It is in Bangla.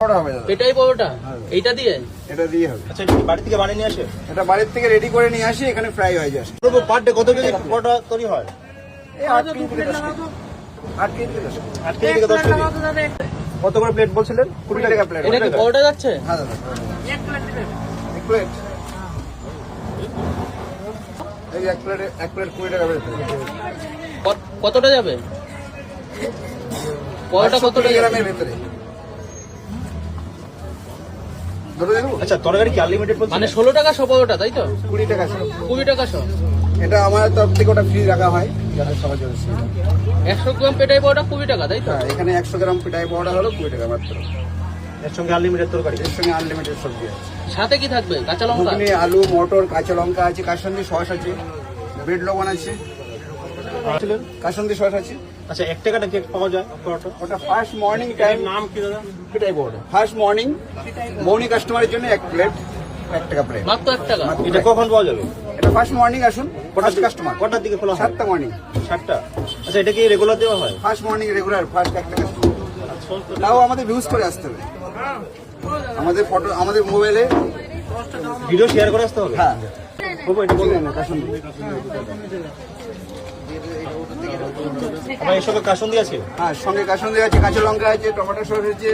এটাই পরোটা এইটা দিয়ে এটা দিয়ে হবে। আচ্ছা এটা কি বাড়ি থেকে বানিয়ে নিয়ে আসে? এটা বাড়ির থেকে রেডি করে নিয়ে আসি, এখানে ফ্রাই হয়ে যায়। পুরো পার ডে কত কেজি পরোটা তৈরি হয়? এই 8 কেজি থেকে 10 কেজি। 8 কেজি থেকে 10 কেজি। 8 কেজি থেকে 10 কেজি। কত করে প্লেট বলছিলেন? 20 টাকা প্লেট। এটা কি পরোটা যাচ্ছে? হ্যাঁ দাদা। এক প্লেট। এই এক প্লেট 20 টাকা প্লেট। কতটা যাবে? পরোটা কতটা গ্রামের ভিতরে। ধরে দেবো? আচ্ছা তরকারি কি আনলিমিটেড বলছেন? মানে 16 টাকা সব পরোটা তাই তো? 20 টাকা সব। 20 টাকা সব। এটা আমার তরফ থেকে ওটা ফ্রি রাখা হয়, যাতে সবার জন্য সুবিধা। 100 গ্রাম পেটাই পরোটা 20 টাকা তাই তো? হ্যাঁ, এখানে 100 গ্রাম পিঠাই পাউডার হলো 20 টাকা মাত্র। এর সঙ্গে আনলিমিটেড তরকারি। এর সঙ্গে আনলিমিটেড সবজি আছে। সাথে কি থাকবে? কাঁচা লঙ্কা? ঘুগনি, আলু, মটর, কাঁচা লঙ্কা আছে, কাসন্দি সস আছে, ব্রেড লবণ আছে, বলছিলেন? কাসন্দি সস আছে। আচ্ছা 1 টাকাটা কি পাওয়া যায় পরোটা? ওটা ফার্স্ট মর্নিং টাইম। নাম কি দাদা? পিঠাই পাউডার ফার্স্ট মর্নিং মৌনি কাস্টমারের জন্য এক প্লেট, 1 টাকা প্লেট। মাত্র 1 টাকা। এটা কখন পাওয়া যাবে? এটা ফার্স্ট মর্নিং আসুন, ফার্স্ট কাস্টমার। কটার দিকে খোলা হয়? 7টা মর্নিং। 7টা। আচ্ছা এটা কি রেগুলার দেওয়া হয়? ফার্স্ট মর্নিং রেগুলার, ফার্স্ট একটা কাস্টমার। তাও আমাদের ভিউজ করে আসতে হবে, আমাদের ফটো, আমাদের মোবাইলে। ভিডিও শেয়ার করে আসতে হবে? হ্যাঁ, বাবু এটা বলুন। না কাসন্দি। আমার এর সঙ্গে কাসুন্দি আছে? হ্যাঁ, সঙ্গে কাসন্দি আছে, কাঁচা লঙ্কা আছে, টমেটো সস আছে,